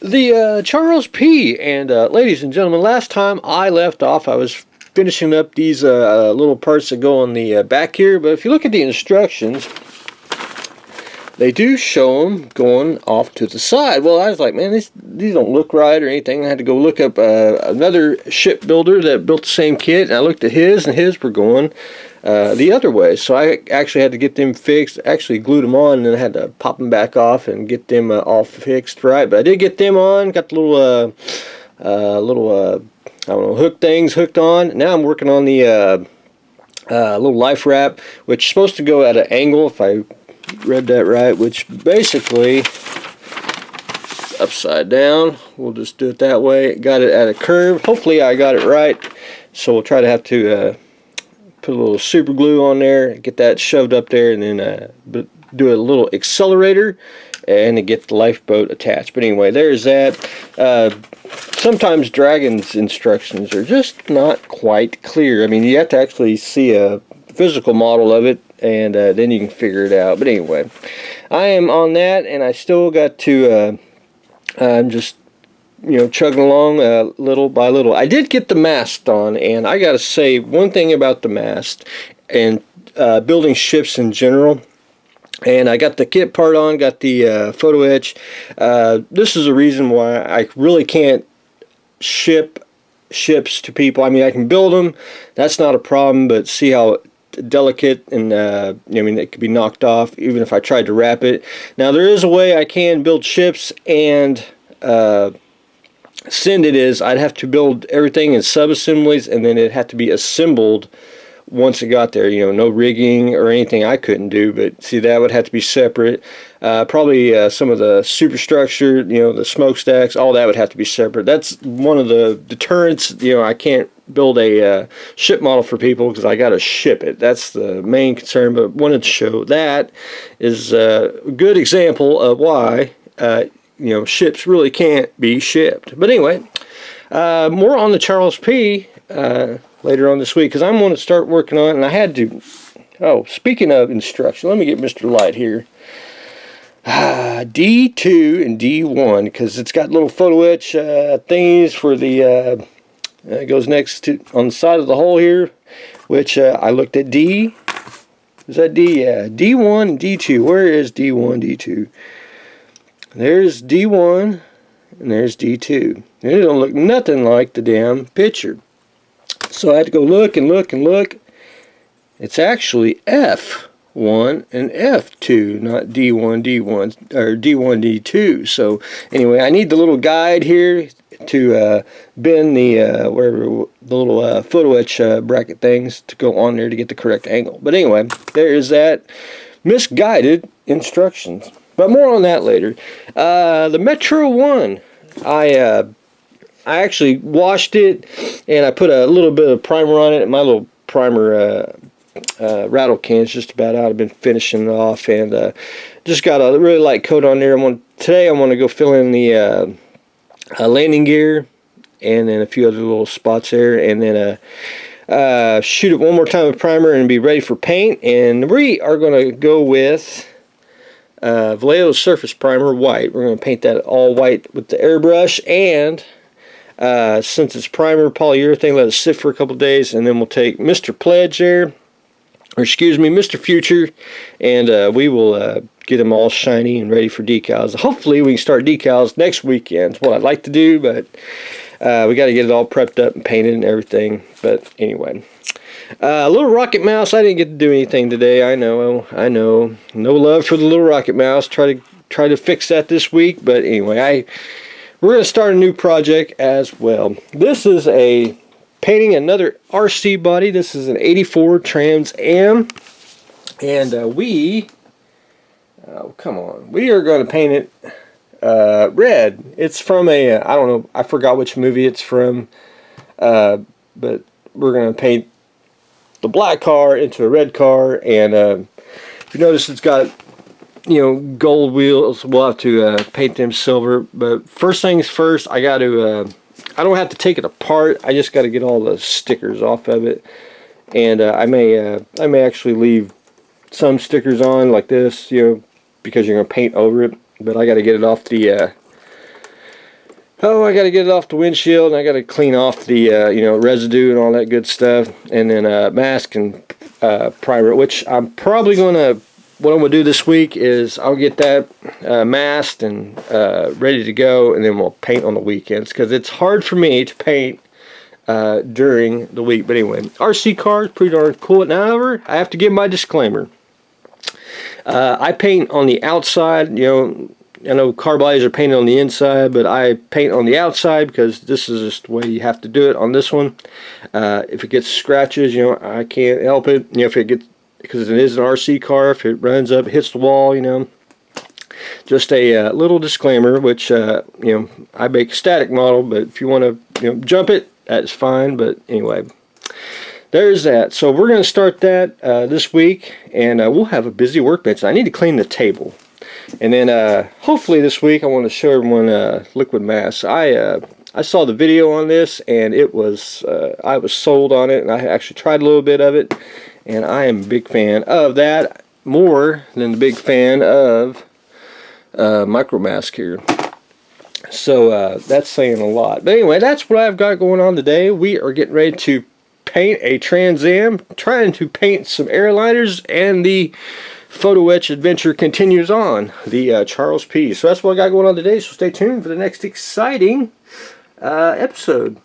The Charles P. And ladies and gentlemen, last time I left off, I was finishing up these little parts that go on the back here. But if you look at the instructions, they do show them going off to the side. Well, I was like, man, these don't look right or anything. I had to go look up another shipbuilder that built the same kit, and I looked at his, and his were going the other way. So I actually had to get them fixed, actually glued them on, and then I had to pop them back off and get them all fixed right. But I did get them on, got the little, I don't know, hook things hooked on. Now I'm working on the little life wrap, which is supposed to go at an angle, if I read that right, which basically upside down. We'll just do it that way. Got it at a curve. Hopefully I got it right. So we'll try to have to put a little super glue on there, get that shoved up there, and then do a little accelerator and to get the lifeboat attached. But anyway, there's that. Sometimes Dragon's instructions are just not quite clear. I mean, you have to actually see a physical model of it, and then you can figure it out. But anyway, I am on that, and I still got to I'm just chugging along little by little. I did get the mast on, and I gotta say one thing about the mast and building ships in general. And I got the kit part on, got the photo etch. This is a reason why I really can't ship ships to people. I mean, I can build them, that's not a problem, but see how delicate, and I mean, it could be knocked off even if I tried to wrap it. Now there is a way I can build ships and send it. Is I'd have to build everything in sub-assemblies, and then it'd have to be assembled once it got there. No rigging or anything I couldn't do, but see, that would have to be separate. Probably some of the superstructure, the smokestacks, all that would have to be separate. That's one of the deterrents. I can't build a ship model for people because I got to ship it. That's the main concern, but wanted to show that is a good example of why ships really can't be shipped. But anyway, more on the Charles P. Later on this week, because I'm going to start working on it, and I had to. Oh, speaking of instruction, let me get Mr. Light here. D2 and D1, because it's got little photo etch thingies for the. It goes next to on the side of the hole here, which I looked at D. Is that D? Yeah, D1 and D2. Where is D1, D2? There's D1 and there's D2. They don't look nothing like the damn picture. So I had to go look and look and look. It's actually F1 and F2, not D1, D1, or D1, D2. So anyway, I need the little guide here to bend the wherever the little photo etch bracket things to go on there to get the correct angle. But anyway, there is that misguided instructions. But more on that later. The Metro 1, I actually washed it, and I put a little bit of primer on it. And my little primer rattle can's just about out. I've been finishing it off, and just got a really light coat on there. Today I want to go fill in the landing gear, and then a few other little spots there, and then shoot it one more time with primer and be ready for paint. And we are going to go with Vallejo Surface Primer White. We're going to paint that all white with the airbrush, and since it's primer polyurethane, let it sit for a couple days, and then we'll take Mr. Pledge there, or excuse me, Mr. Future, and we will get them all shiny and ready for decals. Hopefully we can start decals next weekend. It's what I'd like to do, but we got to get it all prepped up and painted and everything. But anyway, little rocket mouse. I didn't get to do anything today. I know. No love for the little rocket mouse. Try to fix that this week. But anyway, we're going to start a new project as well. This is painting another RC body. This is an 84 Trans Am, and we are going to paint it red. It's from I don't know, I forgot which movie it's from, but we're going to paint the black car into a red car, and if you notice, it's got gold wheels. We'll have to paint them silver. But first things first, I got to I don't have to take it apart. I just got to get all the stickers off of it, and I may actually leave some stickers on like this, because you're going to paint over it. But I got to get it off the Oh, I got to get it off the windshield, and I got to clean off the you know, residue and all that good stuff, and then mask and primer. Which I'm probably gonna. What I'm gonna do this week is I'll get that masked and ready to go, and then we'll paint on the weekends because it's hard for me to paint during the week. But anyway, RC car is pretty darn cool. Now, however, I have to give my disclaimer. I paint on the outside, you know. I know car bodies are painted on the inside, but I paint on the outside because this is just the way you have to do it on this one. If it gets scratches, you know, I can't help it. You know, if it gets, because it is an RC car, if it runs up, hits the wall, you know. Just a little disclaimer, which, you know, I make a static model, but if you want to, you know, jump it, that's fine. But anyway, there's that. So we're going to start that this week, and we'll have a busy workbench. I need to clean the table. And then hopefully this week I want to show everyone liquid mask. I saw the video on this, and it was I was sold on it, and I actually tried a little bit of it, and I am a big fan of that, more than the big fan of micro mask here. So that's saying a lot. But anyway, that's what I've got going on today. We are getting ready to paint a Trans Am, trying to paint some airliners, and the photo etch adventure continues on, the Charles P. So that's what I got going on today, so stay tuned for the next exciting episode.